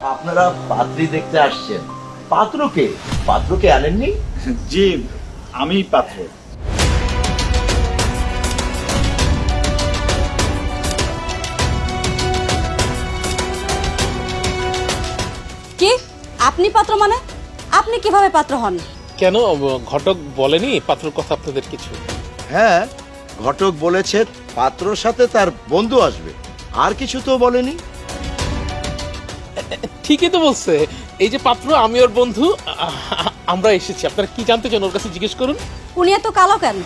আপনারা পাত্রী দেখতে আসছেন, পাত্রকে আনেননি? জি, আমি পাত্র। কি আপনি পাত্র মানে? আপনি কিভাবে পাত্র হন? কেন ঘটক বলেনি পাত্রের কথা আপনাদের কিছু? হ্যাঁ, ঘটক বলেছে পাত্রর সাথে তার বন্ধু আসবে, আর কিছু তো বলেনি। ঠিকই তো বলছে, এই যে পাত্র আমি ওর বন্ধু, আমরা এসেছি। আপনারা কি জানতে চান ওর কাছে জিজ্ঞেস করুন। উনি এত কালো কেন?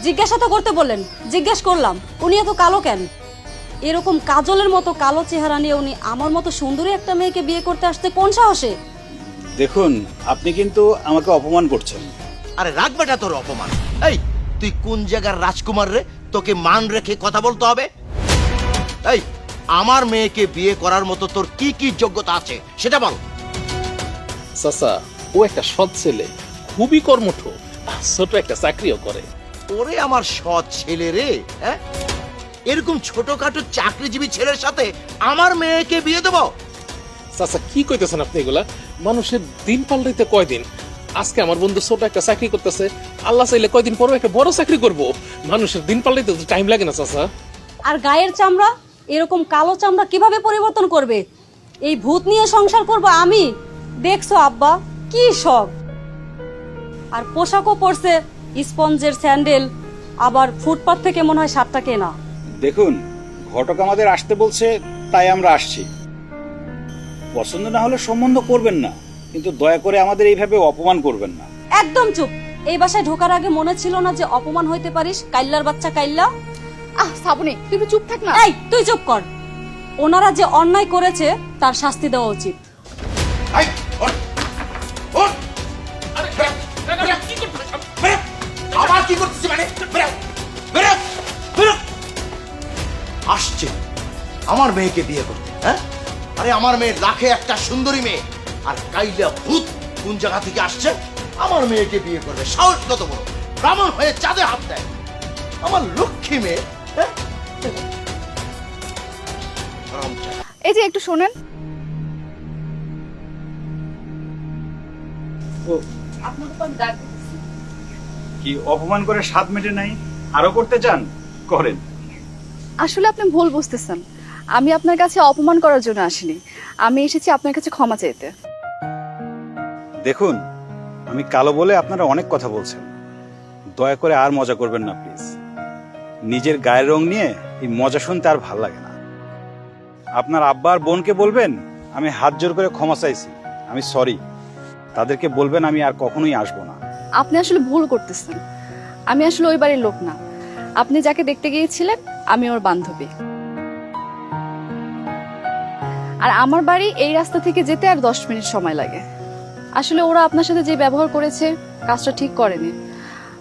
জিজ্ঞাসা তো করতে বললেন, জিজ্ঞেস করলাম উনি এত কালো কেন? এরকম কাজলের মতো কালো চেহারা নিয়ে উনি আমার মতো সুন্দরী একটা মেয়েকে বিয়ে করতে আসতে কোন সাহসে? দেখুন, আপনি কিন্তু আমাকে অপমান করছেন। আরে রাখবেটা তোর অপমান। এই তুই কোন জায়গার রাজকুমার রে, তোকে মান রেখে কথা বলতে হবে? এই আমার মেয়েকে বিয়ে করার মতো তোর কি কি যোগ্যতা আছে সেটা বল। চাচা, ও একটা সৎ ছেলে, খুবই কর্মঠ, ছোট একটা চাকরিও করে। ওরে আমার সৎ ছেলে রে, হ্যাঁ? এরকম ছোটখাটো চাকরিজীবী ছেলের সাথে আমার মেয়েকে বিয়ে দেবো? চাচা কি কইতেছেন আপনি এগুলা? মানুষের দিন পাল্টাইতে কয়দিন? আজকে আমার বন্ধু ছোট একটা চাকরি করতেছে, আল্লাহ চাইলে কয়দিন পরে একটা বড় চাকরি করব। মানুষের দিন পাল্টাইতে তো টাইম লাগে না চাচা। আর গায়ের চামড়া, এরকম কালো চামড়া কিভাবে পরিবর্তন করবে? এই ভূত নিয়ে সংসার করব আমি? দেখছো আব্বা কি সব! আর পোশাকও পরছে স্পঞ্জের স্যান্ডেল, আবার ফুটপাত থেকে মনে হয় 7টা কেনা। দেখুন, ঘটক আমাদের আসতে বলছে, তাই আমরা আসছি। পছন্দ না হলে সম্বন্ধ করবেন না, কিন্তু দয়া করে আমাদের এইভাবে অপমান করবেন না। একদম চুপ! এই বাসায় ঢোকার আগে মনে ছিল না যে অপমান হইতে পারিস? কাইল্লার বাচ্চা কাইল্লা! শ্রাবণী, তুই একটু চুপ থাক না। এই তুই চুপ কর! ওনারা যে অন্যায় করেছে তার শাস্তি দেওয়া উচিত। আবার কি করতেছি মানে? বেরো! আসছে আমার মেয়েকে বিয়ে করতে, হ্যাঁ? আরে আমার মেয়ে লাখে একটা সুন্দরী মেয়ে, আর কাইলা ভূত কোন জায়গা থেকে আসছে আমার মেয়েকে বিয়ে করবে? সাহস কত বড়! ব্রাহ্মণ হয়ে চাঁদে হাত দেয় আমার লক্ষ্মী মেয়ে, হ্যাঁ? হারামজাদা। এই যে একটু শোনেন। কি অপমান করে স্বাদ মেটে নাই? আরো করতে চান? করেন। আসলে আপনি ভুল বুঝতেছেন, আমি আপনার কাছে অপমান করার জন্য আসিনি, আমি এসেছি আপনার কাছে ক্ষমা চাইতে। দেখুন, আমি কালো বলে আপনারা অনেক কথা বলছেন, দয়া করে আর মজা করবেন না প্লিজ। নিজের গায়ের রং নিয়ে এই মজা শুনতে আর ভাল লাগে না। আপনার আব্বা আর বোনকে বলবেন আমি হাত জোর করে ক্ষমা চাইছি, আমি সরি। তাদেরকে বলবেন আমি আর কখনোই আসবো না। আপনি আসলে ভুল করতেছেন, আমি আসলে ওই বাড়ির লোক না। আপনি যাকে দেখতে গিয়েছিলেন আমি ওর বান্ধবী। আর আমার বাড়ি এই রাস্তা থেকে যেতে আর 10 মিনিট সময় লাগে। আসলে ওরা আপনার সাথে যে ব্যবহার করেছে কাজটা ঠিক করেনি।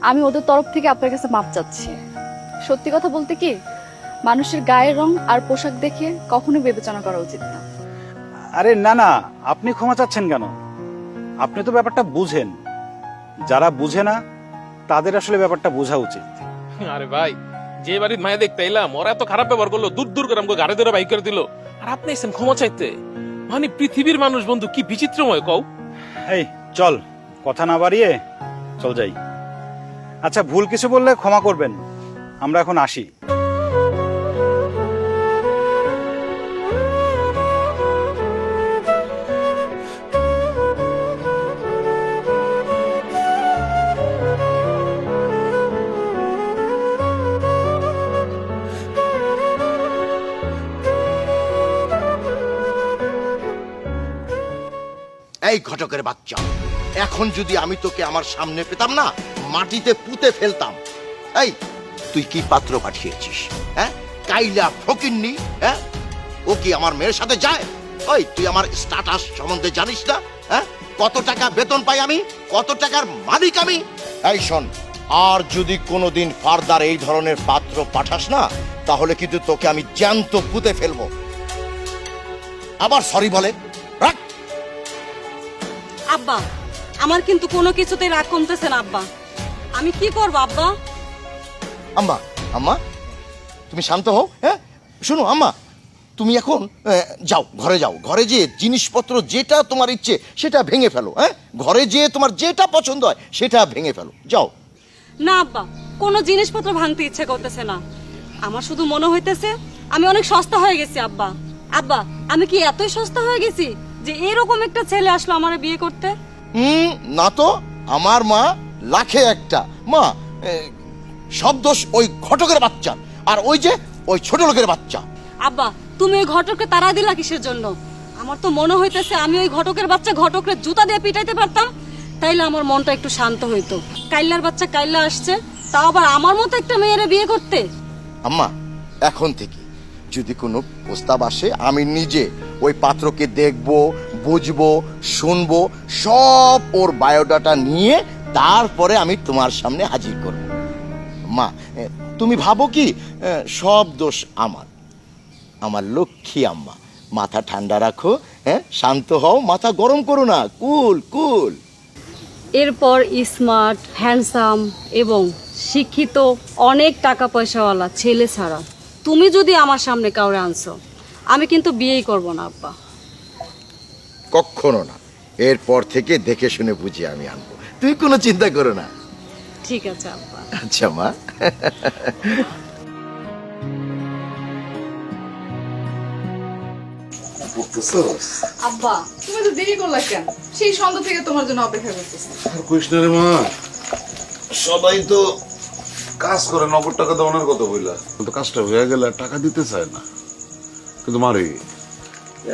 আমি ওদের তরফ থেকে আপনার কাছে মাপ চাচ্ছি। সত্যি কথা বলতে কি, মানুষের গায়ের রং আর পোশাক দেখে কখনো বিবেচনা করা উচিত না। আরে না না, আপনি ক্ষমা চাচ্ছেন কেন? আপনি তো ব্যাপারটা বুঝেন। যারা বুঝে না তাদের আসলে ব্যাপারটা বোঝা উচিত। আরে ভাই, যে বাড়ির মায়া দেখতে এলাম ওরা এত খারাপ ব্যবহার করলো, দূর দূর করে আমাকে গাড়ি ধরে বাইক করে দিল, আর আপনি এসেছেন ক্ষমা চাইতে? মানে পৃথিবীর মানুষ বন্ধু কি বিচিত্রময় কও। এই চল, কথা না বাড়িয়ে চল যাই। আচ্ছা, ভুল কিছু বললে ক্ষমা করবেন, আমরা এখন আসি। এই ঘটকের বাচ্চা, এখন যদি আমি তোকে আমার সামনে পেতাম না, মাটিতে পুঁতে ফেলতাম। এই তুই কি পাত্র পাঠিয়েছিস? হ্যাঁ, কাইলা ফকিন্নি, হ্যাঁ? ও কি আমার মেয়ের সাথে যায়? ওই তুই আমার স্ট্যাটাস সম্বন্ধে জানিস না? হ্যাঁ, কত টাকা বেতন পাই আমি, কত টাকার মালিক আমি? এই শোন, আর যদি কোনোদিন ফার্দার এই ধরনের পাত্র পাঠাস না, তাহলে কিন্তু তোকে আমি জ্যান্ত পুঁতে ফেলবো। আবার সরি বলে রাখ। আব্বা, আমার কিন্তু কোনো কিছুতেই রাগ কমতেছে না আব্বা। আমি কি করব আব্বা? আম্মা, আম্মা তুমি শান্ত হও। হ্যাঁ শোনো আম্মা, তুমি এখন যাও, ঘরে যাও। ঘরে যেয়ে জিনিসপত্র যেটা তোমার ইচ্ছে সেটা ভেঙে ফেলো। হ্যাঁ, ঘরে যেয়ে তোমার যেটা পছন্দ হয় সেটা ভেঙে ফেলো, যাও। না আব্বা, কোনো জিনিসপত্র ভাঙতে ইচ্ছে করতেছে না। আমার শুধু মনে হইতেছে আমি অনেক সস্তা হয়ে গেছি আব্বা। আব্বা, আমি কি এতই সস্তা হয়ে গেছি যে এরকম একটা ছেলে আসলো আমার বিয়ে করতে? না তো, আমার মা লাখে একটা মা। সব দোষ ওই ঘটকের বাচ্চা, আর ওই যে ওই ছোট লোকের বাচ্চা। আব্বা, তুমি ওই ঘটককে তাড়া দিলা কিসের জন্য? আমার তো মনে হইতেছে আমি ওই ঘটকের বাচ্চা ঘটকরে জুতা দিয়ে পিটাইতে পারতাম, তাইলে আমার মনটা একটু শান্ত হইতো। কাইল্লার বাচ্চা কাইল্লা আসছে, তাও আবার আমার মতো একটা মেয়েরে বিয়ে করতে। আম্মা, এখন থেকে যদি কোনো প্রস্তাব আসে আমি নিজে ওই পাত্রকে দেখব, বুঝবো, শুনবো, সব ওর বায়োডাটা নিয়ে তারপরে আমি তোমার সামনে হাজির করব। মা, তুমি ভাবো কি সব দোষ আমার? আমার লক্ষ্মী আম্মা, মাথা ঠান্ডা রাখো, হ্যাঁ, শান্ত হও, মাথা গরম করো না, কুল কুল। এরপর স্মার্ট, হ্যান্ডসাম এবং শিক্ষিত অনেক টাকা পয়সাওয়ালা ছেলে ছাড়া তুমি যদি আমার সামনে কাউরে আনছো, আমি কিন্তু বিয়েই করব না আব্বা। কখনো না, এরপর থেকে দেখে শুনে বুঝে আমি আনবো, তুই কোনো চিন্তা করো না। ঠিক আছে আব্বা। আচ্ছা মা। আব্বা, তুমি তো দেরি করলা কেন? সেই সন্ধ্যা থেকে তোমার জন্য অপেক্ষা করতেছি। কৃষ্ণের মা, সবাই তো কাজ করে, নগদ টাকা দেওয়ানোর কথা বললা, কিন্তু কাজটা হয়ে গেলে আর টাকা দিতে চায় না। কিন্তু মারে,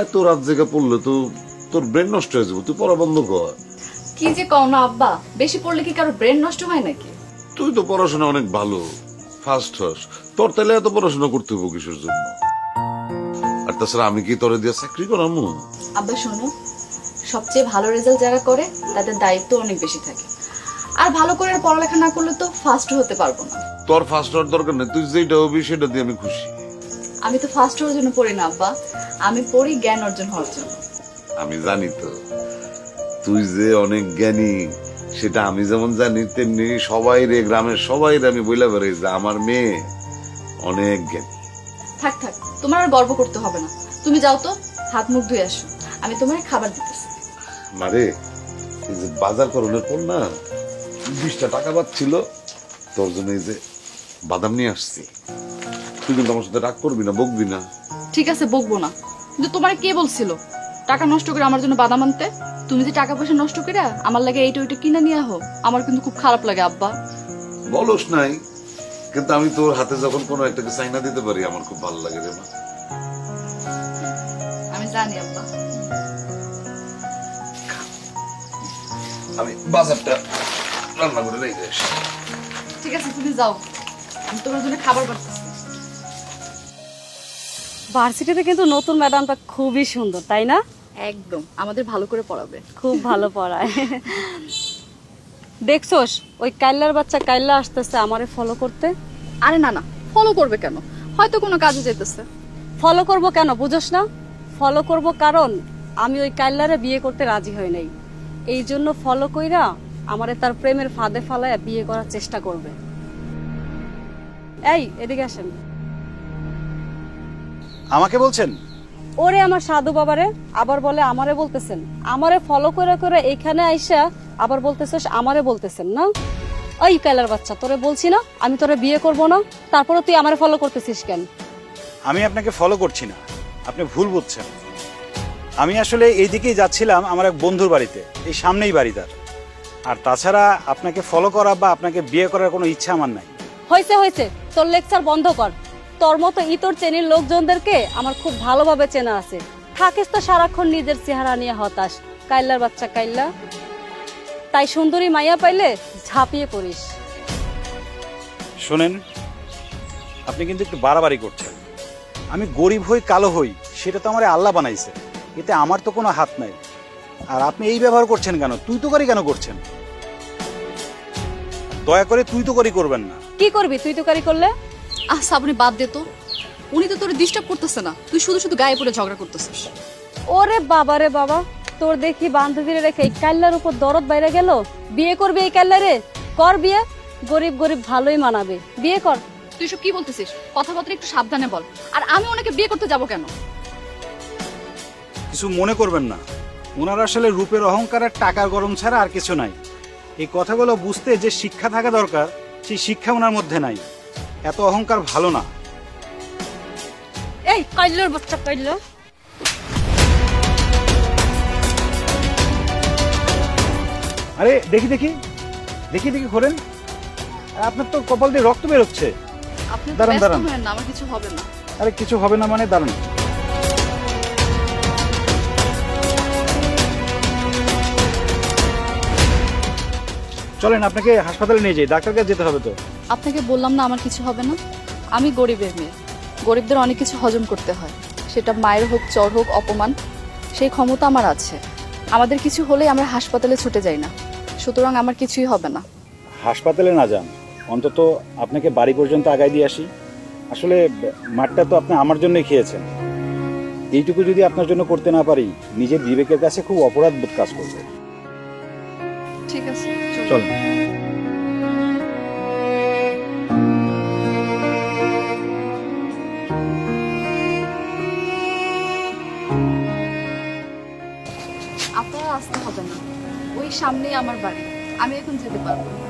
এত রাত জেগে পড়লে তো তোর ব্রেন নষ্ট হয়ে যাবো, তুই পড়া বন্ধ কর। কি যে কও না আব্বা, বেশি পড়লে কি কারো ব্রেন নষ্ট হয় নাকি? তুই তো পড়াশোনা অনেক ভালো, ফার্স্ট হস, তোর তাহলে এত পড়াশোনা করতে হবো কিসের জন্য? আর তাছাড়া আমি কি তোরে দিয়ে চাকরি করামু? আব্বা শোনো, সবচেয়ে ভালো রেজাল্ট যারা করে তাদের দায়িত্ব অনেক বেশি থাকে, আর ভালো করে পড়ালেখা না করলে তো ফার্স্ট হতে পারবো না। তোর ফার্স্ট হওয়ার দরকার নেই, তুই যেটা হবি সেটা দিয়ে আমি খুশি। আমি তো ফার্স্ট হওয়ার জন্য পড়ি না আব্বা, আমি পড়ি জ্ঞান অর্জন হওয়ার জন্য। আমি জানি তো তুই যে অনেক জ্ঞানী, সেটা আমি যেমন জানি তেমনি সবাই রে, গ্রামের সবাই রে আমি বইলা বেড়াই যে আমার মেয়ে অনেক জ্ঞানী। থাক থাক, তোমার আর গর্ব করতে হবে না, তুমি যাও তো হাত মুখ ধুয়ে আসো, আমি তোমার খাবার দিতেছি। মারে, এই যে বাজার করণের পর না 20টা টাকা পাচ্ছিল, তোর জন্য এই যে বাদাম নিয়ে আসছি। তুই কিন্তু আমার সাথে রাগ করবি না, বকবি না। ঠিক আছে, বকবো না, কিন্তু তোমার কে বলছিল টাকা নষ্ট করে আমার জন্য বাদাম আনতে? তুমি যে টাকা পয়সা নষ্ট করে আমার লাগে এইটা ওইটা কিনে নিয়ে আহো, আমার কিন্তু খুব খারাপ লাগে আব্বা। বলস নাই, কিন্তু আমি তোর হাতে যখন কোনো একটাকে চাইনা দিতে পারি আমার খুব ভালো লাগে রে মা। আমি জানি আব্বা। আমি বাজারটা রান্না করে রেখে আসি। ঠিক আছে, তুমি যাও, আমি তোমার জন্য খাবার বানাচ্ছি। ভার্সিটিতে কিন্তু নতুন ম্যাডামটা খুবই সুন্দর, তাই না? একদম, আমাদের ভালো করে পড়াবে। খুব ভালো পড়ায়। দেখছোস, ওই কাইল্লার বাচ্চা কাইল্লা আসতেছে আমারে ফলো করতে। আরে না না, ফলো করবে কেন? হয়তো কোনো কাজে যেতেছে। ফলো করব কেন বুঝোস না? ফলো করব কারণ আমি ওই কাইল্লারে বিয়ে করতে রাজি হই নাই, এই জন্য ফলো কইরা আমারে তার প্রেমের ফাঁদে ফালায় বিয়ে করার চেষ্টা করবে। এই এদিকে আসেন। আমাকে বলছেন? ওরে আমার সাধু বাবারে, আবার বলে আমারে বলতেছেন। আমারে ফলো করে করে এইখানে আইসা আবার বলতেছিস আমারে বলতেছেন না? ওই কাইলার বাচ্চা, তোরে বলছি না আমি তোরে বিয়ে করব না, তারপরে তুই আমারে ফলো করতেছিস কেন? আমি আপনাকে ফলো করছি না, আপনি ভুল বুঝছেন। আমি আসলে এই দিকেই যাচ্ছিলাম আমার এক বন্ধুর বাড়িতে, এই সামনেই বাড়ি তার। আর তাছাড়া আপনাকে ফলো করা বা আপনাকে বিয়ে করার কোনো ইচ্ছা আমার নাই। হয়েছে হয়েছে, তোর লেকচার বন্ধ কর। তোর মতো ইতর চেনির লোকজনদেরকে আমার খুব ভালোভাবে চেনা আছে। থাকিস তো সারাক্ষণ নিজের চেহারা নিয়ে হতাশ, কাইল্লার বাচ্চা কাইল্লা। তাই সুন্দরী মাইয়া পাইলে ঝাঁপিয়ে পড়িস। শোনেন, আপনি কিন্তু একটু বাড়াবাড়ি করছেন। আমি গরিব হই কালো হই সেটা তো আমার আল্লাহ বানাইছে, এতে আমার তো কোনো হাত নাই। আর আপনি এই ব্যবহার করছেন কেন? তুই তো করি কেন করছেন? দয়া করে তুই তো করি করবেন না। কি করবি তুই তোকারি করলে? শ্রাবণী বাদ দে তো, উনি তো তোর ডিস্টার্ব করতেছে না, তুই শুধু শুধু গায়ে পড়ে ঝগড়া করতেছিস। ওরে বাবা রে বাবা, তোর দেখি বান্ধবীরে রেখে এই কাল্লার উপর দরদ বাইরে গেল। বিয়ে করবি এই কাল্লারে? কর বিয়ে, গরিব গরিব ভালোই মানাবে, বিয়ে কর। তুই সব কি বলতেছিস? কথাবার্তা একটু সাবধানে বল। আর আমি ওনাকে বিয়ে করতে যাব কেন? কিছু মনে করবেন না, ওনার আসলে রূপের অহংকার আর টাকার গরম ছাড়া আর কিছু নাই। এই কথাগুলো বুঝতে যে শিক্ষা থাকা দরকার সেই শিক্ষা ওনার মধ্যে নাই। এত অহংকার ভালো না। এই কাইল্লোর বাচ্চা কাইল্লো, আরে দেখি দেখি দেখি দেখি খোলেন। আপনার তো কপাল দিয়ে রক্ত বেরোচ্ছে। আপনি তো দাঁড়ান, ব্যস্ত দাঁড়ান। হবেন না, আমার কিছু হবে না। আরে কিছু হবে না মানে? দাঁড়ান। চলেন আপনাকে হাসপাতালে নিয়ে যাই, ডাক্তার কাছে যেতে হবে তো। আপনাকে বললাম না আমার কিছু হবে না। আমি গরিবের মেয়ে, গরিবদের অনেক কিছু হজম করতে হয়, সেটা মায়ের হোক, চর হোক, অপমান, সেই ক্ষমতা আমার আছে। আমাদের কিছু হলেই আমরা হাসপাতালে ছুটে যাই না, সুতরাং আমার কিছুই হবে না। হাসপাতালে না যান, অন্তত আপনাকে বাড়ি পর্যন্ত আগায় দিয়ে আসি। আসলে মাঠটা তো আপনি আমার জন্যই খেয়েছেন। এইটুকু যদি আপনার জন্য করতে না পারি, নিজের বিবেকের কাছে খুব অপরাধ বোধ কাজ করবে। ঠিক আছে, চলুন। চলেন। আপনারা আসতে হবে না, ওই সামনেই আমার বাড়ি, আমি এখন যেতে পারবো না।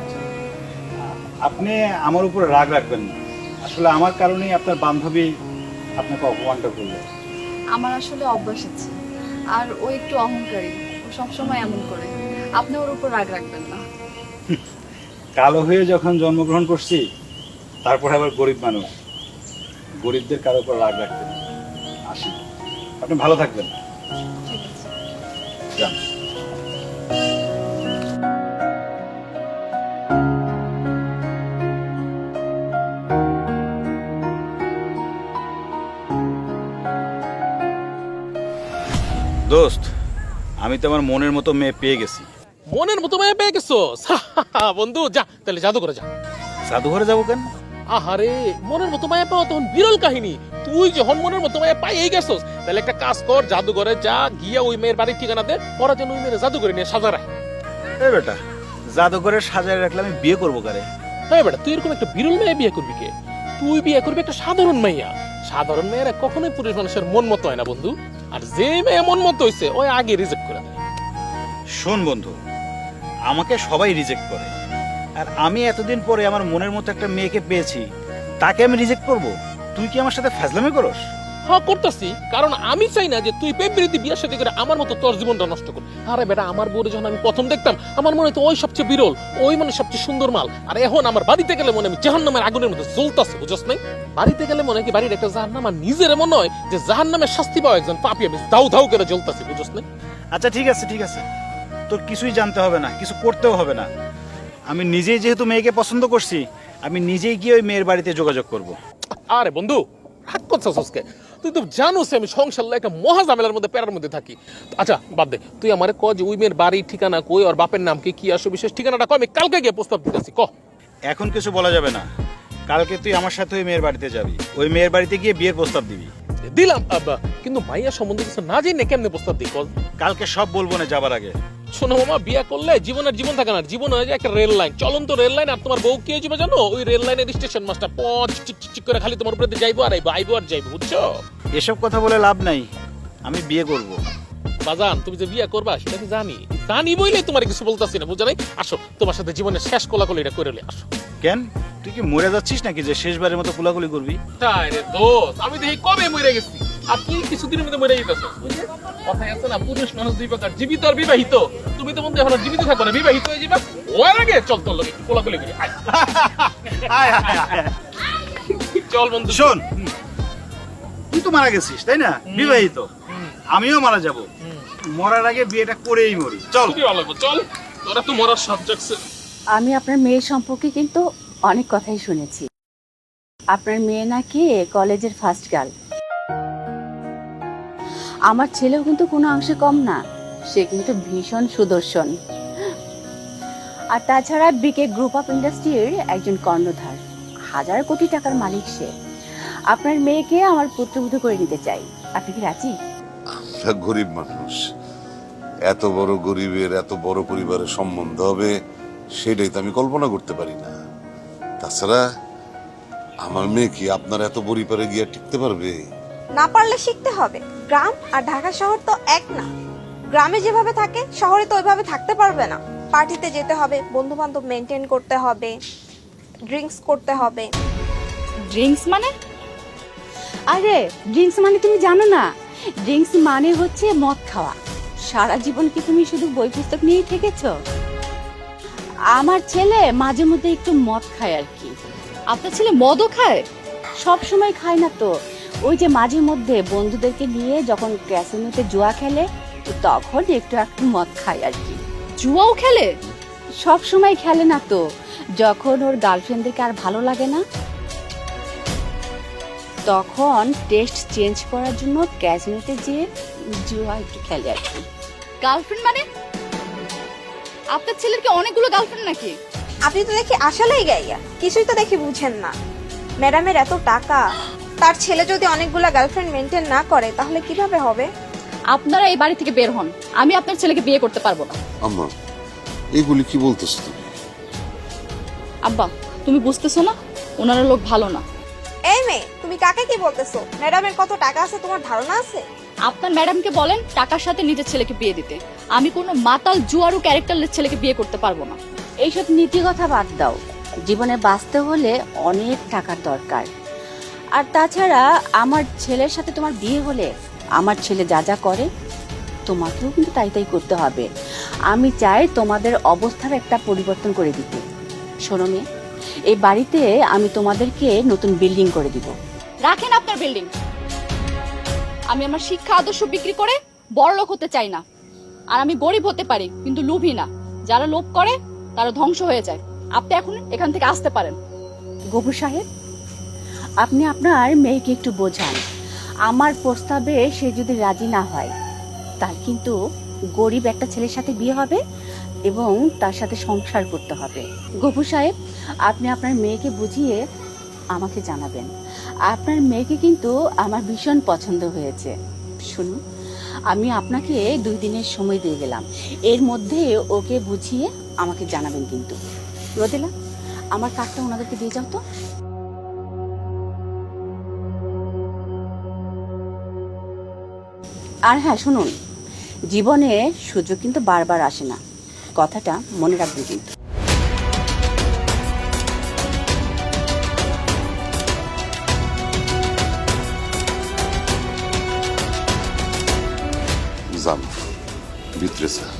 আপনি আমার উপর রাগ রাখবেন না। আসলে আমার কারণেই আপনার বান্ধবী আপনাকে অপমানটা করলো। আমার আসলে অভ্যাস আছে, আর ও একটু অহংকারী, ও সবসময় এমন করে। আপনি ওর উপর রাগ রাখবেন না। কালো হয়ে যখন জন্মগ্রহণ করছি, তারপরে আবার গরিব মানুষ, গরিবদের কারো উপর রাগ রাখতেন। আসি, আপনি ভালো থাকবেন। ঠিক আছে। যান। দোস্ত, আমি তো আমার মনের মতো মেয়ে পেয়ে গেছি। মনের মতো মেয়ে পেয়ে গেছো? বন্ধু যা তাহলে জাদু করে যা। জাদুঘরে যাবো কেন? আহারে, মনের মতো মায়া পাওয়া তখন বিরল কাহিনী। তুই যখন মনের মতো মায়া পাইয়েই গেছস, তাহলে একটা কাজ কর, জাদুঘরে যা, গিয়া ওই মেয়ের বাড়ির ঠিকানা দে, ওরা যেন ওই মেয়ের জাদুঘরে নিয়ে সাজা রাখে। এই বেটা, জাদুঘরে সাজায় রাখলে আমি বিয়ে করবো কারে? হ্যাঁ বেটা, তুই এরকম একটা বিরল মেয়ে বিয়ে করবি কে? তুই বিয়ে করবি একটা সাধারণ মেয়া। সাধারণ মেয়েরা কখনোই পুরুষ মানুষের মন মতো হয় না বন্ধু। আর যে মেয়ে মন মতো হইছে, ওই আগে রিজেক্ট করে দেয়। শোন বন্ধু, আমাকে সবাই রিজেক্ট করে, আর আমি এতদিন পরে আমার মনের মতো একটা মেয়েকে পেয়েছি, তাকে আমি রিজেক্ট করব? তুই কি আমার সাথে ফাজলামি করস? হ্যাঁ করতেছি, কারণ আমি চাই না যে তুই প্রেম প্রীতি বিয়ের সাথে করে আমার মতো তোর জীবনটা নষ্ট কর। আরে বেটা, আমার বউরে যখন আমি প্রথম দেখতাম, আমার মনে তো ওই সবচেয়ে বিরল, ওই মানে সবচেয়ে সুন্দর মাল। আর এখন আমার বাড়িতে গেলে মনে আমি জাহান্নামের আগুনের মধ্যে জ্বলতাছে, বুঝছ নাই? বাড়িতে গেলে মনে হয় কি বাড়ির একটা জাহান্নাম, আর নিজের মনে হয় যে জাহান্নামের শাস্তি পাওয়া একজন পাপী, আমি দাউ দাউ করে জ্বলতাছি, বুঝছ নাই? আচ্ছা ঠিক আছে, ঠিক আছে, তোর কিছুই জানতে হবে না, কিছু করতেও হবে না। আমি নিজেই যেহেতু মেয়েকে পছন্দ করছি, আমি নিজেই গিয়ে ওই মেয়ের বাড়িতে যোগাযোগ করব। আরে বন্ধু, রাগ করছিস আজকে? তুই তো জানোস আমি সংসার একটা মহা ঝামেলার মধ্যে, প্যারার মধ্যে থাকি। আচ্ছা বাদ দে, তুই আমারে ক যে ওই মেয়ের বাড়ির ঠিকানা কই, আর বাপের নাম কি আসো, বিশেষ ঠিকানাটা কই, আমি কালকে গিয়ে প্রস্তাব দিতেছি। ক। এখন কিছু বলা যাবে না, কালকে তুই আমার সাথে ওই মেয়ের বাড়িতে যাবি, ওই মেয়ের বাড়িতে গিয়ে বিয়ের প্রস্তাব দিবি। দিলাম আব্বা, কিন্তু মাইয়া সম্বন্ধে কিছু না জেনে কেমনে প্রস্তাব দিই কল? কালকে সব বলবো না যাবার আগে। শোনো মামা, বিয়ে করলে জীবনের জীবন থাকে না, জীবন হয়ে যায় একটা রেল লাইন, চলন্ত রেল লাইন। আর তোমার বউ কি হয়েছে জানো? ওই রেল লাইনের স্টেশন মাস্টার, পচ চিক চিক চিক করে খালি তোমার উপরে যাইবো আর আইবো, আইবো আর যাইবো, বুঝছো? এসব কথা বলে লাভ নাই, আমি বিয়ে করব। বাজান, তুমি যে বিয়ে করবা সেটা আমি জানি, জানি বইলে তোমার কিছু বলতাছি না, বুঝছো নাই? আসো, তোমার সাথে জীবনের শেষ কোলাকুলিটা করে লে, আসো। কেন, তুই কি মরে যাচ্ছিস নাকি যে শেষবারের মতো কুলাকুলি করবি? তাই রে দোস্ত, আমি দেখি কবে মরে গেছি, আর তুই কিছুদিনের মধ্যে মরে যেতেছ। কথাই আছে না, পুরুষ মানুষ দুই প্রকার, জীবিত আর বিবাহিত। তুমি তো মধ্যে এখন জীবিত থাকো না, বিবাহিত হয়ে যাবা। ওর আগে চল, তোর লোক একটু কোলাকুলি করি, আয়। চল বন্ধু। শোন, তুই তো মারা গেছিস তাই না, বিবাহিত, আমিও মারা যাব, মরার আগে বিয়েটা করেই মরি। চল। খুবই ভালো লাগবে, চল, তোরা তো মরার সাথ জাগছে। আমি আপনার মেয়ের সম্পর্কে কিন্তু অনেক কথাই শুনেছি। আপনার মেয়ে নাকি কলেজের ফার্স্ট গার্ল। আমার ছেলেও কিন্তু কোনো অংশে কম না, সে কিন্তু ভীষণ সুদর্শন। আর তাছাড়া বিকে গ্রুপ অফ ইন্ডাস্ট্রির একজন কর্ণধার, 1000 কোটি টাকার মালিক সে। আপনার মেয়েকে আমার পুত্রবধূ করে নিতে চাই, আপনি কি রাজি? আমরা গরিব মানুষ, এত বড় গরিবের এত বড় পরিবারের সম্বন্ধ হবে সেটাই তো আমি কল্পনা করতে পারি না। তাছাড়া আমার মেয়ে কি আপনার এত পরিবারে গিয়ে টিকতে পারবে? না পারলে শিখতে হবে। গ্রাম আর ঢাকা শহর তো এক না। গ্রামে যেভাবে থাকে শহরে তো ওইভাবে থাকতে পারবে না। পার্টিতে যেতে হবে, বন্ধু বান্ধব মেনটেন করতে হবে, ড্রিঙ্কস করতে হবে। ড্রিঙ্কস মানে? আরে ড্রিঙ্কস মানে তুমি জানো না? ড্রিঙ্কস মানে হচ্ছে মদ খাওয়া। সারা জীবন কি তুমি শুধু বই পুস্তক নিয়েই থেকেছো? আমার ছেলে মাঝে মধ্যে একটু মদ খায় আর কি। আপনার ছেলে মদও খায়? সব সময় খায় না তো, ওই যে মাঝে মধ্যে বন্ধুদেরকে নিয়ে যখন ক্যাসিনোতে জুয়া খেলে তখন একটু একটু মদ খায় আর কি। জুয়াও খেলে? সব সময় খেলে না তো, যখন ওর গার্লফ্রেন্ডদেরকে আর ভালো লাগে না তখন টেস্ট চেঞ্জ করার জন্য ক্যাসিনোতে যেয়ে জুয়া একটু খেলে আর কি। গার্লফ্রেন্ড মানে? আপনার ছেলের কি অনেকগুলো গার্লফ্রেন্ড নাকি? আপনি তো দেখি আসলেই গাইয়া, কিছুই তো দেখি বুঝেন না। ম্যাডামের এত টাকা, তার ছেলে যদি অনেকগুলা গার্লফ্রেন্ড মেনটেন না করে তাহলে কিভাবে হবে? আপনারা এই বাড়ি থেকে বের হন, আমি আপনার ছেলেকে বিয়ে করতে পারবো না। আম্মা এগুলি কি বলতেছ তুমি? আব্বা তুমি বুঝতেছো না, ওনারা লোক ভালো না। এই মেয়ে, তুমি কাকে কি বলতেছো? ম্যাডামের কত টাকা আছে তোমার ধারণা আছে? আপনার ম্যাডামকে বলেন টাকার সাথে নিজের ছেলেকে বিয়ে দিতে। আমি কোনো মাতাল জুয়ারু ক্যারেক্টারলেস ছেলেকে বিয়ে করতে পারবো না। এইসব নীতি কথা বাদ দাও, জীবনে বাঁচতে হলে অনেক টাকার দরকার। আর তাছাড়া আমার ছেলের সাথে তোমার বিয়ে হলে আমার ছেলে যা যা করে তোমাকেও কিন্তু তাই তাই করতে হবে। আমি চাই তোমাদের অবস্থার একটা পরিবর্তন করে দিতে। শোনো মেয়ে, এই বাড়িতে আমি তোমাদেরকে নতুন বিল্ডিং করে দিব। রাখেন আপনার বিল্ডিং। আমি আমার শিক্ষা আদর্শ বিক্রি করে বড়লোক হতে চাই না। আর আমি গরিব হতে পারি কিন্তু লোভী না। যারা লোভ করে তারা ধ্বংস হয়ে যায়। আপনি এখন এখান থেকে আসতে পারেন। গফুর সাহেব, আপনি আপনার মেয়েকে একটু বোঝান। আমার প্রস্তাবে সে যদি রাজি না হয় তার কিন্তু গরিব একটা ছেলের সাথে বিয়ে হবে এবং তার সাথে সংসার করতে হবে। গফুর সাহেব, আপনি আপনার মেয়েকে বুঝিয়ে আমাকে জানাবেন। আপনার মেয়েকে কিন্তু আমার ভীষণ পছন্দ হয়েছে। শুনুন, আমি আপনাকে 2 দিনের সময় দিয়ে গেলাম, এর মধ্যে ওকে বুঝিয়ে আমাকে জানাবেন কিন্তু। রোদেলা, আমার কার্ডটা ওনাদেরকে দিয়ে যাও তো। আর হ্যাঁ শুনুন, জীবনে সুযোগ কিন্তু বারবার আসে না, কথাটা মনে রাখবেন কিন্তু। যান ভিতরে স্যার।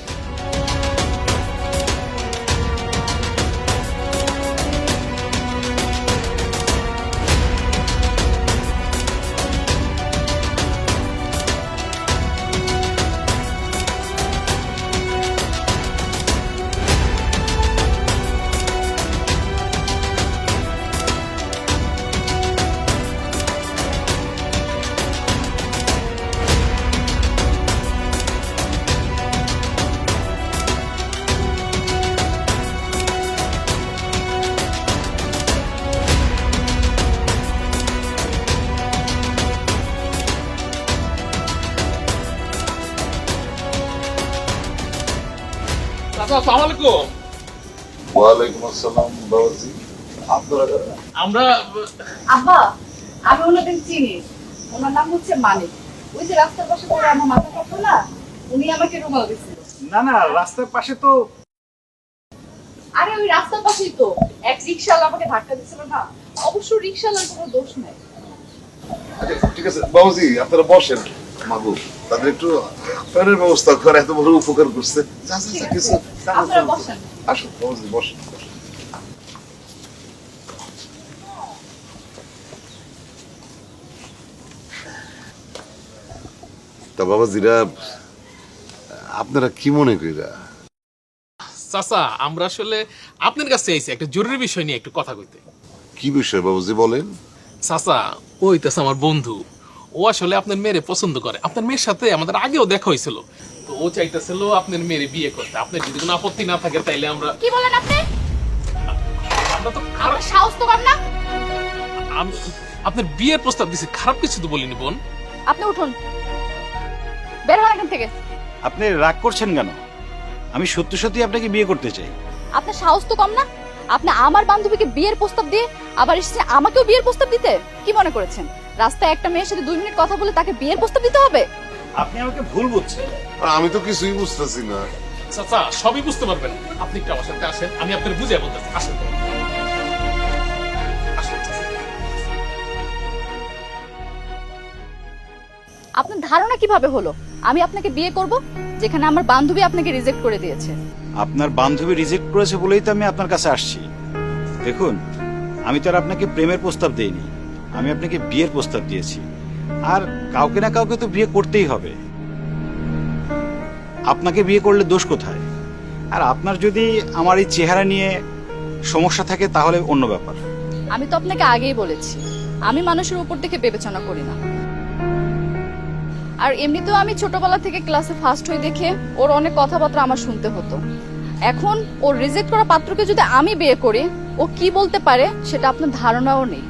চাচা আসসালামু আলাইকুম। ওয়ালাইকুম আসসালাম বাবাজি। আপনারা কারা? আমরা আব্বা, আমি ওনাদের চিনি। ওনার নাম হচ্ছে মানিক। ওই যে রাস্তার পাশে পড়ে আমার মাথা কাটলো না, উনি আমাকে রুমাল দিছিল। না না, রাস্তার পাশে তো। আরে ওই রাস্তার পাশেই তো এক রিকশাওয়ালা আমাকে ধাক্কা দিছিল না। অবশ্য রিকশাওয়ালার কোনো দোষ নাই। আচ্ছা ঠিক আছে বাবাজি, আপনারা বসেন। মাগু তাদের একটু ফ্যানের ব্যবস্থা করে, এত বড় উপকার করছে। যা যা যা কিছু আপনারা বসেন। আসুন বাবাজি, বসেন বসেন। তা বাবাজিরা, আপনারা কি মনে কইরা? চাচা আমরা আসলে আপনার কাছে আইছি একটা জরুরি বিষয় নিয়ে একটু কথা কইতে। কি বিষয় বাবাজি বলেন? চাচা ওই তো আমার বন্ধু, ও আসলে আপনার মেয়েরে পছন্দ করে। আপনার মেয়ের সাথে আমাদের আগেও দেখা হয়েছিল, তো ও চাইতেছিল আপনার মেয়েরে বিয়ে করতে। আপনার যদি কোনো আপত্তি না থাকে তাইলে আমরা কি বলেন আপনি? আমরা তো আমার সাহস তো কম না। আপনার বিয়ের প্রস্তাব দিছি, খারাপ কিছু তো বলিনি বোন। আপনি উঠুন, বের হন এখান থেকে। আপনি রাগ করছেন কেন? আমি সত্যি সত্যি আপনাকে বিয়ে করতে চাই। আপনার সাহস তো কম না। আপনি আমার বান্ধবীকে বিয়ের প্রস্তাব দিয়ে আবার এসে আমাকেও বিয়ের প্রস্তাব দিতে? কি মনে করেছেন রাস্তায় একটা মেয়ের সাথে 2 মিনিট কথা বলে তাকে বিয়ের প্রস্তাব দিতে হবে? আপনি আমাকে ভুল বুঝছেন। আর আমি তো কিছুই বুঝতেছি না। চাচা সবই বুঝতে পারবেন, আপনি একটু আমার সাথে আসেন, আমি আপনাকে বুঝিয়ে বলতেছি। আসেন তো। আসেন, চাচা। আপনার ধারণা কিভাবে হলো আমি আপনাকে বিয়ে করব, যেখানে আমার বান্ধবী আপনাকে রিজেক্ট করে দিয়েছে? আপনার বান্ধবী রিজেক্ট করেছে বলেই তো আমি আপনার কাছে আসছি। দেখুন, আমি তো আর আপনাকে প্রেমের প্রস্তাব দেইনি, আমি আপনাকে বিয়ের প্রস্তাব দিয়েছি। আর কাউকে না কাউকে তো বিয়ে করতেই হবে। আপনাকে বিয়ে করলে দোষ কোথায়? আর আপনার যদি আমার এই চেহারা নিয়ে সমস্যা থাকে তাহলে অন্য ব্যাপার। আমি তো আপনাকে আগেই বলেছি আমি মানুষের উপর থেকে বিবেচনা করি না। আর এমনিতেও আমি ছোটবেলা থেকে ক্লাসে ফার্স্ট হই দেখে ওর অনেক কথাবার্তা আমার শুনতে হতো। এখন ওর রিজেক্ট করা পাত্রকে যদি আমি বিয়ে করি, ও কি বলতে পারে সেটা আপনার ধারণাও নেই।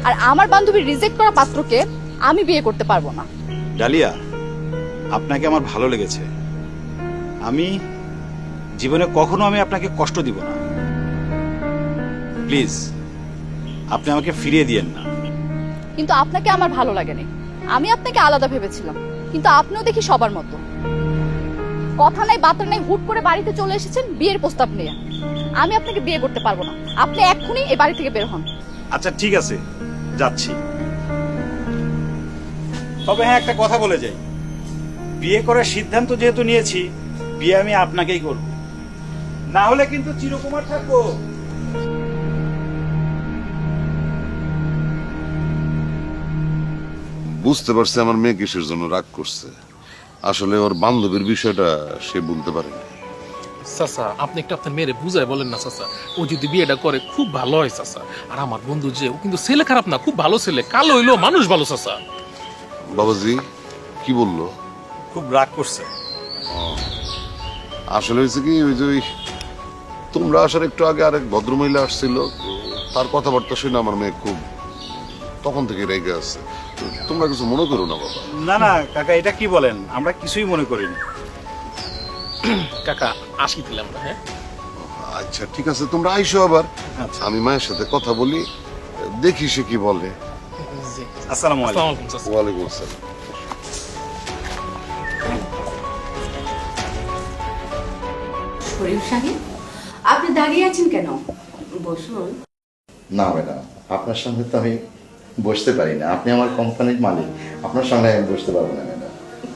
আর আমার বান্ধবী রিজেক্ট করা পাত্রকে আমি বিয়ে করতে পারবো না। ডালিয়া, আপনাকে আমার ভালো লেগেছে। আমি জীবনে কখনো আমি আপনাকে কষ্ট দিব না। প্লিজ আপনি আমাকে ফিরিয়ে দিয়েন না। কিন্তু আপনাকে আমার ভালো লাগেনি। আমি আপনাকে আলাদা ভেবেছিলাম, কিন্তু আপনিও দেখি সবার মতো। কথা নাই বার্তা নাই, হুট করে বাড়িতে চলে এসেছেন বিয়ের প্রস্তাব নিয়ে। আমি আপনাকে বিয়ে করতে পারবো না। আপনি এক্ষুনি এই বাড়ি থেকে বের হন। আচ্ছা ঠিক আছে, যাচ্ছি। তবে হ্যাঁ, একটা কথা বলে যাই, বিয়ে করার সিদ্ধান্ত যেহেতু নিয়েছি, বিয়ে আমি আপনাকেই করব, না হলে কিন্তু চিরকুমার থাকবো। বুঝতে পারছি আমার মেয়ে কিসের জন্য রাগ করছে। আসলে ওর বান্ধবীর বিষয়টা সে বলতে পারেনি। চাচা আপনি একটু আপনার মেয়েরে বুঝায় বলেন না চাচা, ও যদি বিয়েটা করে খুব ভালো হয় চাচা। আর আমার বন্ধু যে, ও কিন্তু ছেলে খারাপ না, খুব ভালো ছেলে, কালো হইলো মানুষ ভালো চাচা। বাবাজি কি বললো? খুব রাগ করছে। আসলে হয়েছে কি, ওই যে তোমরা আসার একটু আগে আরেক ভদ্রমহিলা আসছিল, তার কথাবার্তা শুনে আমার মেয়ে খুব তখন থেকে রেগে আছে। তোমরা কিছু মনে করো না বাবা। না না কাকা, এটা কি বলেন, আমরা কিছুই মনে করিনি। কাকা আসি দিলাম না। হ্যাঁ আচ্ছা ঠিক আছে, তোমরা আইসো আবার। আচ্ছা। আমি মায়ের সাথে কথা বলি, দেখি সে কি বলে। জি। আসসালামু আলাইকুম। আসসালামু আলাইকুম চাচা। ওয়ালাইকুম আসসালাম। শরীফ সাহেব, আপনি দাঁড়িয়ে আছেন কেন? বসুন। না ম্যাডাম, আপনার সঙ্গে তো আমি বসতে পারি না। আপনি আমার কোম্পানির মালিক, আপনার সঙ্গে আমি বসতে পারবো না ম্যাডাম।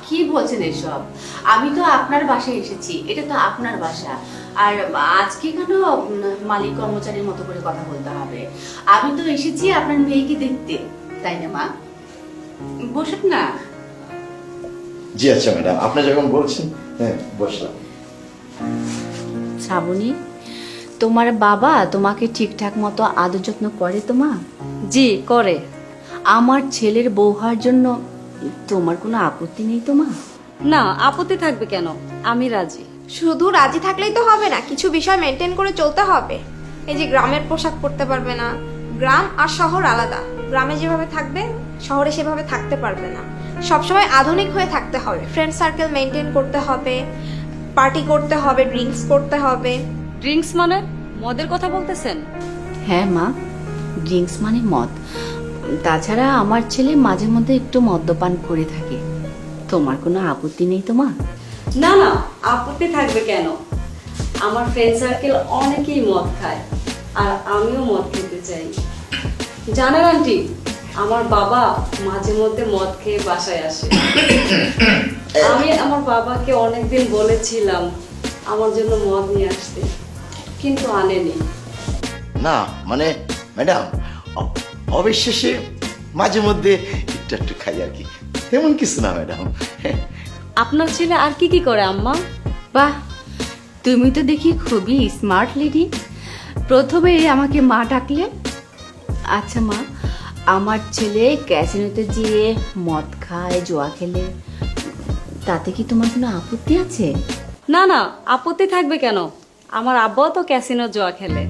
কি বলছেন এসব? আমি তো আপনার বাসায় এসেছি, এটা তো আপনার বাসা। আর আজকে কেন মালিক কর্মচারীর মতো করে কথা বলতে হবে? আমি তো এসেছি আপনার মেয়েকে দেখতে, তাই না মা? বসুন না। জি আচ্ছা ম্যাডাম, আপনি যখন বলছেন, হ্যাঁ বসলাম। শ্রাবণী, তোমার বাবা তোমাকে ঠিকঠাক মতো আদর যত্ন করে তো মা? জি করে। আমার ছেলের বউ হওয়ার জন্য তোমার কোনো আপত্তি নেই তো মা? না, আপত্তি থাকবে কেন, আমি রাজি। শুধু রাজি থাকলেই তো হবে না, কিছু বিষয় মেনটেন করে চলতে হবে। এই যে গ্রামের পোশাক পরতে পারবে না, গ্রাম আর শহর আলাদা। গ্রামে যেভাবে থাকবে শহরে সেভাবে থাকতে পারবে না। সবসময় আধুনিক হয়ে থাকতে হবে, ফ্রেন্ড সার্কেল মেনটেন করতে হবে, পার্টি করতে হবে, ড্রিঙ্কস করতে হবে। ড্রিঙ্কস মানে মদের কথা বলতেছেন? হ্যাঁ মা, ড্রিঙ্কস মানে মদ। তাছাড়া আমার ছেলে মাঝে মধ্যে একটু মদ্যপান করে থাকে। তোমার কোনো আপত্তি নেই তো মা? না না, আপত্তি থাকবে কেন? আমার ফ্রেন্ড সার্কেল অনেকেই মদ খায়, আর আমিও মদ খেতে চাই। জানেন আন্টি, আমার বাবা মাঝে মধ্যে মদ খেয়ে বাসায় আসে। আমি আমার বাবাকে অনেকদিন বলেছিলাম আমার জন্য মদ নিয়ে আসতে, কিন্তু আনেনি। না মানে ম্যাডাম, অবিশ্বাসে মাঝে মধ্যে একটু একটু খাই আর কি, তেমন কিছু না ম্যাডাম। আপনার ছেলে আর কি কি করে আম্মা? বাহ, তুমি তো দেখি খুবই স্মার্ট লেডি। প্রথমে আমাকে মা ডাকলে। আচ্ছা মা, আমার ছেলে ক্যাসিনোতে যেয়ে মদ খায়, জুয়া খেলে, তাতে কি তোমার কোনো আপত্তি আছে? না না, আপত্তি থাকবে কেন? আমার আব্বাও তো ক্যাসিনো জুয়া খেলে।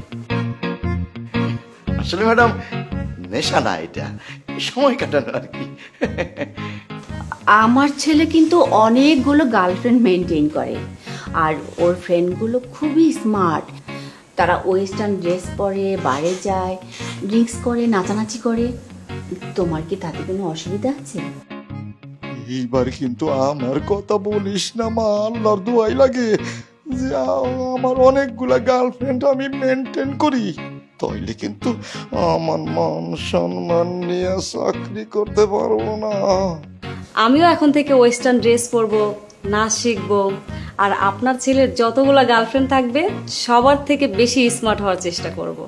আসলে ম্যাডাম নেশা না, এটা সময় কাটানো আর কি। আমার ছেলে কিন্তু অনেকগুলো গার্লফ্রেন্ড মেনটেন করে, আর ওর ফ্রেন্ডগুলো খুবই স্মার্ট। তারা ওয়েস্টার্ন ড্রেস পরে বাইরে যায়, ড্রিঙ্কস করে, নাচানাচি করে। তোমার কি তাতে কোনো অসুবিধা আছে? এইবার কিন্তু আমার কথা বলিস না মা, আল্লাহর দোয়াই লাগে যে আমার অনেকগুলা গার্লফ্রেন্ড আমি মেনটেন করি, তাইলে কিন্তু আমার মান সম্মান নিয়ে চাকরি করতে পারবো না। আমিও এখন থেকে ওয়েস্টার্ন ড্রেস পরবো, নাচ শিখবো, আর আপনার ছেলের যতগুলা গার্লফ্রেন্ড থাকবে সবার থেকে বেশি স্মার্ট হওয়ার চেষ্টা করব।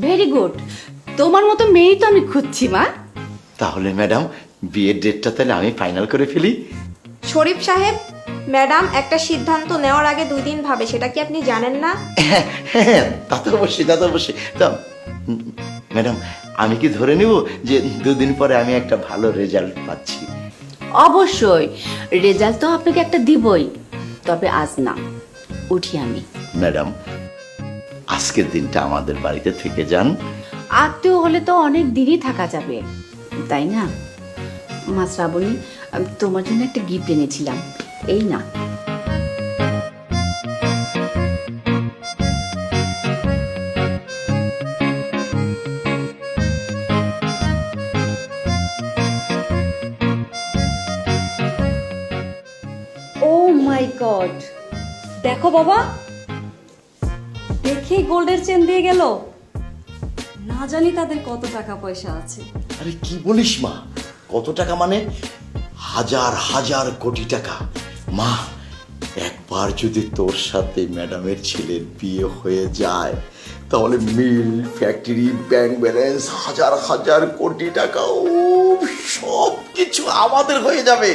ভেরি গুড, তোমার মতো মেয়েই তো আমি খুঁজছি মা। তাহলে ম্যাডাম বিয়ের ডেটটা তাহলে আমি ফাইনাল করে ফেলি। শরীফ সাহেব, ম্যাডাম একটা সিদ্ধান্ত নেওয়ার আগে 2 দিন ভাবে, সেটা কি আপনি জানেন না? হ্যাঁ, তা তো অবশ্যই, তা তো অবশ্যই। তা ম্যাডাম, আমি কি ধরে নিব যে 2 দিন পরে আমি একটা ভালো রেজাল্ট পাচ্ছি? অবশ্যই রেজাল্ট তো আপনাকে একটা দিবই, তবে আজ না, উঠি আমি। ম্যাডাম, আজকের দিনটা আমাদের বাড়িতে থেকে যান। আত্মীয় হলে তো অনেক দিনই থাকা যাবে, তাই না? মা শ্রাবণী, আমি তোমার জন্য একটা গিফট এনেছিলাম, এই না। ও মাই গড, দেখো বাবা, দেখেই গোল্ডের চেন দিয়ে গেল। না জানি তাদের কত টাকা পয়সা আছে। আরে কি বলিস মা, কত টাকা মানে? হাজার হাজার কোটি টাকা। মা, একবার যদি তোর সাথে ম্যাডামের ছেলের বিয়ে হয়ে যায়, তাহলে মিল, ফ্যাক্টরি, ব্যাংক ব্যালেন্স, হাজার হাজার কোটি টাকা, ও সব কিছু আমাদের হয়ে যাবে।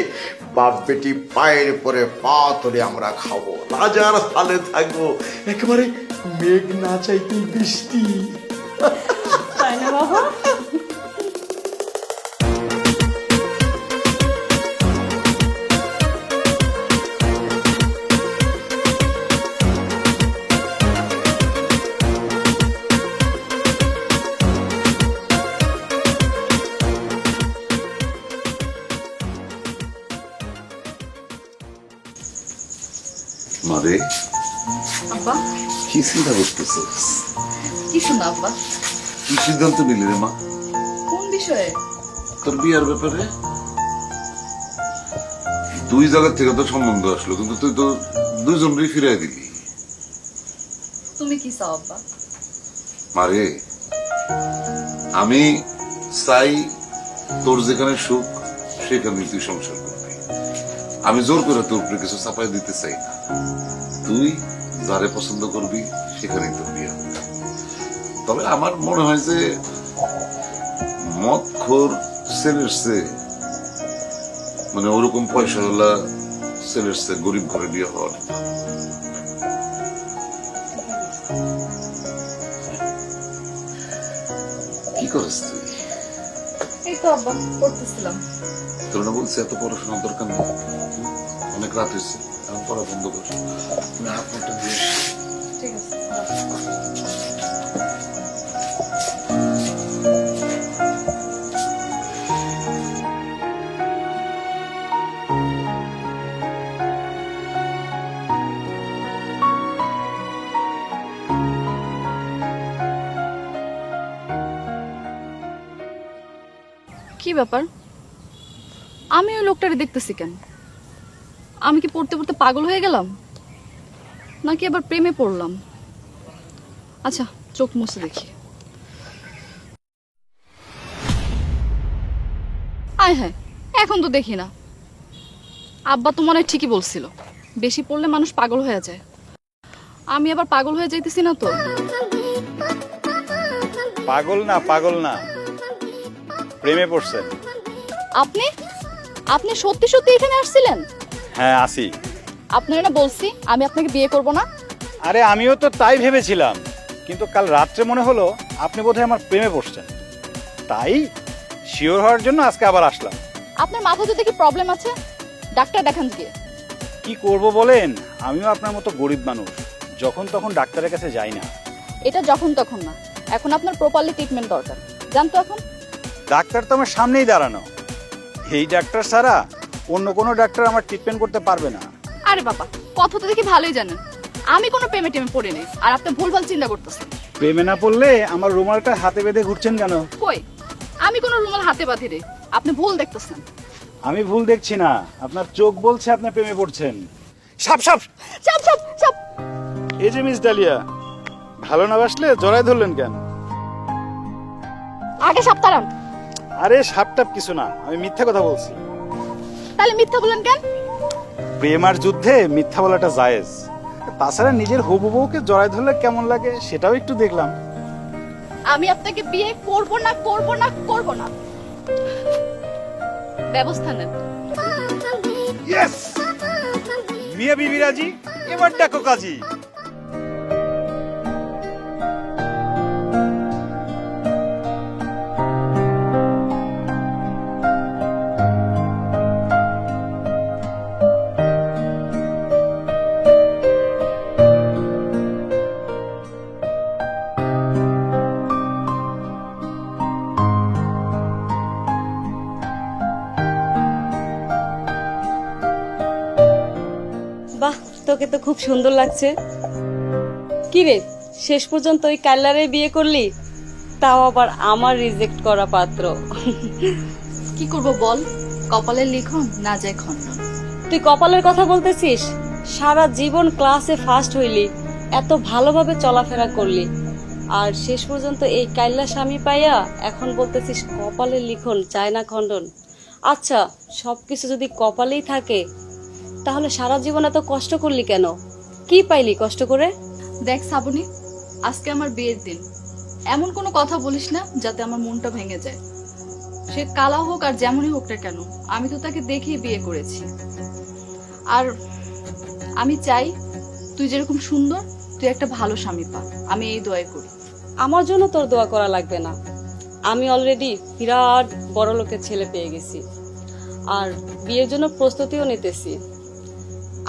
বাপ বেটি পায়ের পরে পা তুলে আমরা খাবো, রাজার হালে থাকবো, একেবারে মেঘ না চাইতেই বৃষ্টি। তাই না বাবা? মারে, আব্বা, কি চিন্তা করতেছিস? কিছু না আব্বা। কি সিদ্ধান্ত নিলি রে মা কোন বিষয়ে? তোর বিয়ের ব্যাপারে? 2 জায়গা থেকে তো সম্বন্ধ আসলো, কিন্তু তুই তো 2 জনকেই ফিরিয়ে দিলি। তুমি কি চাও আব্বা? মারে, আমি চাই তোর যেখানে সুখ সেখানে তুই সংসার করবি। আমি জোর করে তোর উপরে কিছু চাপাই দিতে চাই না। তুই যারে পছন্দ করবি সেখানেই তোর বিয়ে হবে। তবে আমার মনে হয় যে মদখোর ছেলের চেয়ে, মানে ওরকম পয়সাওয়ালা ছেলের চেয়ে গরিব ঘরে বিয়ে হওয়ার। কি করিস তুই? এই তো আব্বা পড়তেছিলাম। তোর না বলছি এত পড়াশোনার দরকার নেই, অনেক রাত হয়েছে, এখন পড়া বন্ধ কর। তুমি হাত মুখটা দিয়ে ঠিক আছে। কি ব্যাপার? আমি ওই লোকটারে দেখতেছি কেন? আমি কি পড়তে পড়তে পাগল হয়ে গেলাম, নাকি আবার প্রেমে পড়লাম? আচ্ছা, চোখ মুছে দেখি। আয় হ্যাঁ, এখন তো দেখি না। আব্বা তো মনে হয় ঠিকই বলছিল, বেশি পড়লে মানুষ পাগল হয়ে যায়। আমি আবার পাগল হয়ে যাইতেছি না তো? পাগল না, পাগল না, প্রেমে পড়ছেন। আপনি আপনি সত্যি সত্যি এখানে আসছিলেন? হ্যাঁ, আসি। আপনারা না বলছি আমি আপনাকে বিয়ে করব না? আরে আমিও তো তাই ভেবেছিলাম, কিন্তু কাল রাত্রে মনে হলো আপনি বোধহয় আমার প্রেমে পড়ছেন, তাই শিওর হওয়ার জন্য আজকে আবার আসলাম। আপনার মাথায় তো দেখি প্রবলেম আছে, ডাক্তার দেখান গিয়ে। কি করব বলেন, আমিও আপনার মতো গরিব মানুষ, যখন তখন ডাক্তারের কাছে যাই না। এটা যখন তখন না, এখন আপনার প্রপারলি ট্রিটমেন্ট দরকার। জান তো এখন? ডাক্তার তো আমার সামনেই দাঁড়ানো, এই ডাক্তার ছাড়া অন্য কোনো ডাক্তার আমার ট্রিটমেন্ট করতে পারবে না। আরে বাবা, কথা তো দেখি ভালোই জানেন। আমি কোনো প্রেমে টেমে পড়ি নাই, আর আপনি ভুলভাল চিন্তা করতেছেন। প্রেমে না পড়লে আমার রুমালটা হাতে বেঁধে ঘুরছেন কেন? কই, আমি কোনো রুমাল হাতে বাঁধি রে, আপনি ভুল দেখতেছেন। আমি ভুল দেখছি না, আপনার চোখ বলছে আপনার প্রেমে পড়ছেন। সাপ সাপ চাপ চাপ চাপ। এই যে মিস ডালিয়া, ভালো না বাসলে জড়াই ধরলেন কেন? আগে সাপ তাড়ান। আরে সাপটাপ কিছু না, আমি মিথ্যা কথা বলছি। তাহলে মিথ্যা বলেন কেন? প্রেম আর যুদ্ধে মিথ্যা বলাটা জায়েজ। তাছাড়া নিজের হবু বউকে জড়াই ধরলে কেমন লাগে সেটাও একটু দেখলাম। আমি আপনাকে বিয়ে করব না করব না করব না। ব্যবস্থা নেন। ইয়েস, মিয়া বিবি রাজি, এবার ডাকো কাজী। বাহ, তোকে তো খুব সুন্দর লাগছে। কি রে, শেষ পর্যন্ত ওই কাল্লারে বিয়ে করলি, তাও আবার আমার রিজেক্ট করা পাত্র। কি করব বল, কপালের লিখন না যায় খণ্ডন। তুই কপালের কথা বলতেছিস? সারা জীবন ক্লাসে ফার্স্ট হইলি, এত ভালোভাবে চলাফেরা করলি, আর শেষ পর্যন্ত এই কাল্লা স্বামী পাইয়া এখন বলতেছিস কপালের লিখন চায় না খণ্ডন। আচ্ছা, সবকিছু যদি কপালেই থাকে তাহলে সারা জীবন এত কষ্ট করলি কেন? কি পাইলি কষ্ট করে? দেখ শ্রাবণী, আজকে আমার বিয়ের দিন, এমন কোনো কথা বলিস না যাতে আমার মনটা ভেঙে যায়। সে কালা হোক আর যেমনই হোক না কেন, আমি তো তাকে দেখেই বিয়ে করেছি। আর আমি চাই তুই যেরকম সুন্দর, তুই একটা ভালো স্বামী পা। আমি এই দোয়াই করি। আমার জন্য তোর দোয়া করা লাগবে না, আমি অলরেডি বিরাট বড় লোকের ছেলে পেয়ে গেছি, আর বিয়ের জন্য প্রস্তুতিও নিতেছি।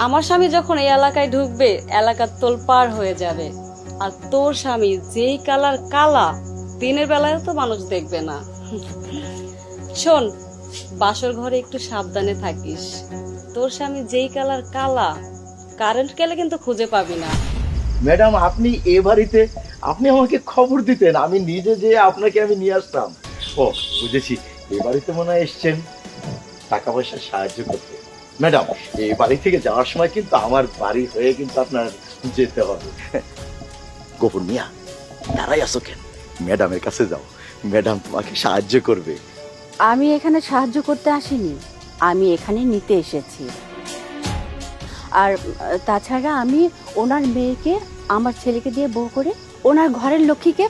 আমার স্বামী যখন এই এলাকায় ঢুকবে, এলাকার তোলপাড় হয়ে যাবে। আর তোর স্বামী যেই কালার কালা, দিনের বেলায় তো মানুষ দেখবে না। শোন, বাসর ঘরে একটু সাবধানে থাকিস। তোর স্বামী যেই কালার কালা, কারেন্ট গেলে কিন্তু খুঁজে পাবি না। ম্যাডাম, আপনি এ বাড়িতে আপনি আমাকে খবর দিতেন, আমি নিজে যে আপনাকে আমি নিয়ে আসতাম। ও বুঝেছি, এ বাড়িতে মনে হয় এসছেন টাকা পয়সার সাহায্য করতে। ম্যাডাম, এই বাড়ি থেকে যাওয়ার সময় কিন্তু আমার বাড়ি হয়ে কিন্তু আপনার যেতে হবে। গোপন মিয়া, দাঁড়াই আসো কেন? ম্যাডামের কাছে যাও, ম্যাডাম তোমাকে সাহায্য করবে। আমি এখানে সাহায্য করতে আসিনি, আমি এখানে নিতে এসেছি। আর তাছাড়া আমি ওনার মেয়েকে আমার ছেলেকে দিয়ে বউ করে ওনার ঘরের লক্ষ্মীকে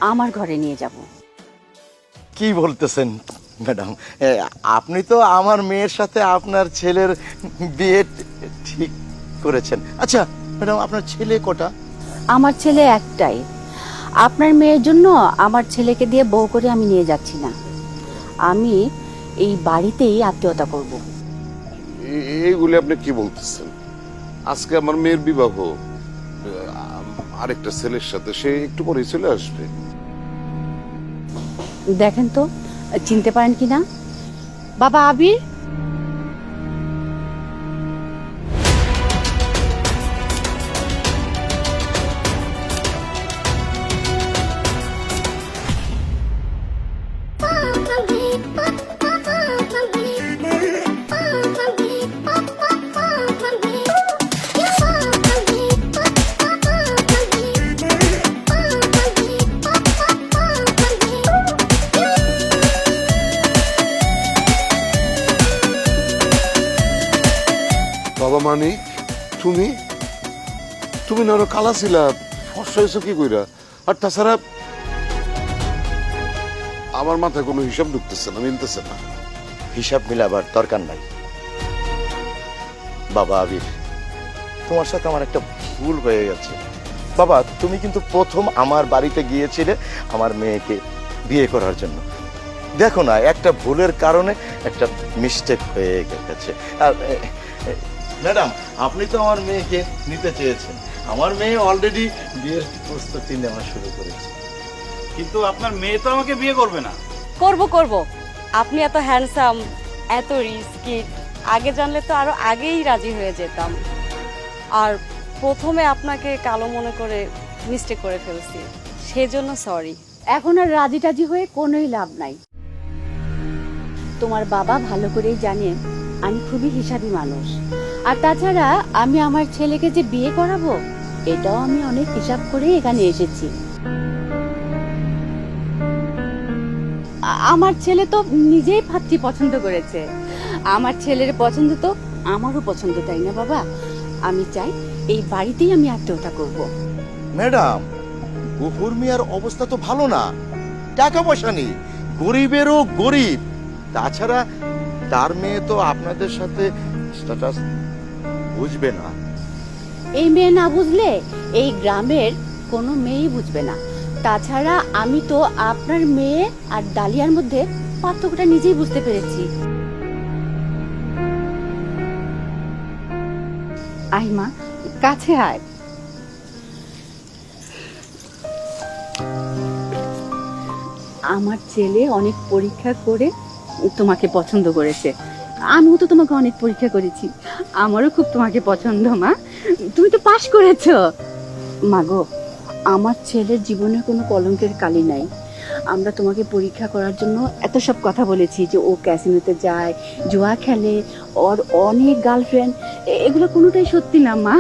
আমার ঘরে নিয়ে যাব। কি বলতেছেন ম্যাডাম? আপনি তো আমার মেয়ের সাথে আপনার ছেলের বিয়ে ঠিক করেছেন। আচ্ছা ম্যাডাম, আপনার ছেলে কটা? আমার ছেলে একটাই। আপনার মেয়ের জন্য আমার ছেলেকে দিয়ে বউ করে আমি নিয়ে যাচ্ছি না, আমি এই বাড়িতেই আত্মীয়তা করব। এইগুলি আপনি কি বলতেছেন? আজকে আমার মেয়ের বিবাহ, আরেকটা ছেলের সাথে, সে একটু পরেই চলে আসবে। দেখেন তো চিনতে পারেন কিনা? বাবা আবির। বাবা মানিক, তুমি তুমি না আরো কালা ছিলা, ফর্সা হয়েছো কি কইরা? আর তাছাড়া আমার মাথায় কোনো হিসাব ঢুকতেছে না, মিলতেছে না। হিসাব মিলাবার দরকার নাই বাবা আবির, তোমার সাথে আমার একটা ভুল হয়ে গেছে। বাবা, তুমি কিন্তু প্রথম আমার বাড়িতে গিয়েছিলে আমার মেয়েকে বিয়ে করার জন্য। দেখো না, একটা ভুলের কারণে একটা মিস্টেক হয়ে গেছে। আর ম্যাডাম, আপনি তো আমার মেয়েকে নিতে চেয়েছেন, আমার মেয়ে অলরেডি বিয়ের প্রস্তুতি নেওয়া শুরু করেছে। কিন্তু আপনার মেয়ে তো আমাকে বিয়ে করবে না। করব করব, আপনি এত হ্যান্ডসাম, এত রিস্কি, আগে জানলে তো আরো আগেই রাজি হয়ে যেতাম। আর প্রথমে আপনাকে কালো মনে করে মিস্টেক করে ফেলছি, সেজন্য সরি। এখন আর রাজি টাজি হয়ে কোনোই লাভ নাই। তোমার বাবা ভালো করেই জানে আমি খুবই হিসাবী মানুষ। আর তাছাড়া আমি আমার ছেলেকে যে বিয়ে করাবো এটাও আমি অনেক হিসাব করে এখানে এসেছি। আমার ছেলে তো নিজেই পাত্রী পছন্দ করেছে। আমার ছেলের পছন্দ তো আমারও পছন্দ, তাই না বাবা? আমি চাই এই বাড়িতেই আমি আত্মীয়তা করব। ম্যাডাম, গফুর মিয়ার অবস্থা তো ভালো না, টাকা পয়সা নেই, গরিবেরও গরিব। তাছাড়া তার মেয়ে তো আপনাদের সাথে স্ট্যাটাস বুঝবে না। এই মেয়ে না বুঝলে এই গ্রামের কোনো মেয়েই বুঝবে না। তাছাড়া আমি তো আপনার মেয়ে আর ডালিয়ার মধ্যে পার্থক্যটা নিজেই বুঝতে পেরেছি। আয় মা, কাছে আয়। আমার ছেলে অনেক পরীক্ষা করে তোমাকে পছন্দ করেছে। আমিও তো তোমাকে অনেক পরীক্ষা করেছি, আমারও খুব তোমাকে পছন্দ মা। তুমি তো পাশ করেছো। মাগো, আমার ছেলের জীবনে কোনো কলঙ্কের কালি নাই। আমরা তোমাকে পরীক্ষা করার জন্য এত সব কথা বলেছি যে ও ক্যাসিনোতে যায়, জুয়া খেলে, ওর অনেক গার্লফ্রেন্ড। এগুলো কোনোটাই সত্যি না মা।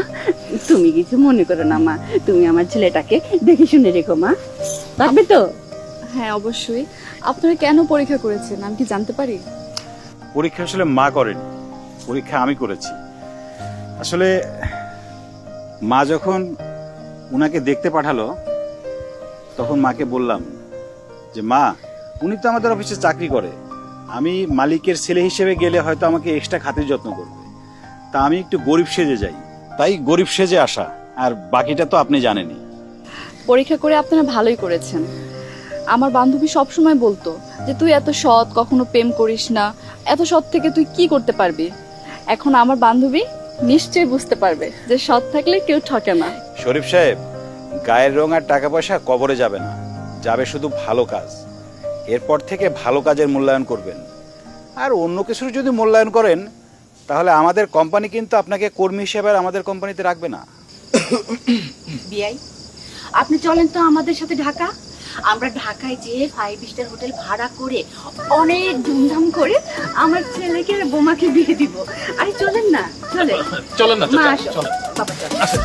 তুমি কিছু মনে করো না মা, তুমি আমার ছেলেটাকে দেখে শুনে রেখো মা, পারবে তো? হ্যাঁ অবশ্যই। আপনারা কেন পরীক্ষা করেছেন আমি কি জানতে পারি? পরীক্ষা আসলে মা করেনি, পরীক্ষা আমি করেছি। আসলে মা যখন উনাকে দেখতে পাঠালো তখন মাকে বললাম যে মা, উনি তো আমাদের অফিসে চাকরি করে, আমি মালিকের ছেলে হিসেবে গেলে হয়তো আমাকে এক্সট্রা খাতির যত্ন করবে, তা আমি একটু গরিব সেজে যাই, তাই গরিব সেজে আসা। আর বাকিটা তো আপনি জানেনই। পরীক্ষা করে আপনারা ভালোই করেছেন। আমার বান্ধবী সব সময় বলতো যে তুই এত সৎ, কখনো প্রেম করিস না, এত সৎ থেকে তুই কি করতে পারবি। এখন আমার বান্ধবী নিশ্চয়ই বুঝতে পারবে যে সৎ থাকলে কেউ ঠকে না। শরীফ সাহেব, গায়ের রং আর টাকা পয়সা কবরে যাবে না, যাবে শুধু ভালো কাজ। এরপর থেকে ভালো কাজের মূল্যায়ন করবেন। আর অন্য কিছুর যদি মূল্যায়ন করেন তাহলে আমাদের কোম্পানি কিন্তু আপনাকে কর্মী হিসেবে আর আমাদের কোম্পানিতে রাখবে না। বিআই, আপনি চলেন তো আমাদের সাথে ঢাকা। আমরা ঢাকায় যেয়ে 5 স্টার হোটেল ভাড়া করে অনেক ধুমধাম করে আমার ছেলেকে আর বোমাকে বিয়ে দিব। আরে চলেন না, চলেন। চলেন না, মা চলেন, আসো। চলেন। বাবা চলো। আচ্ছা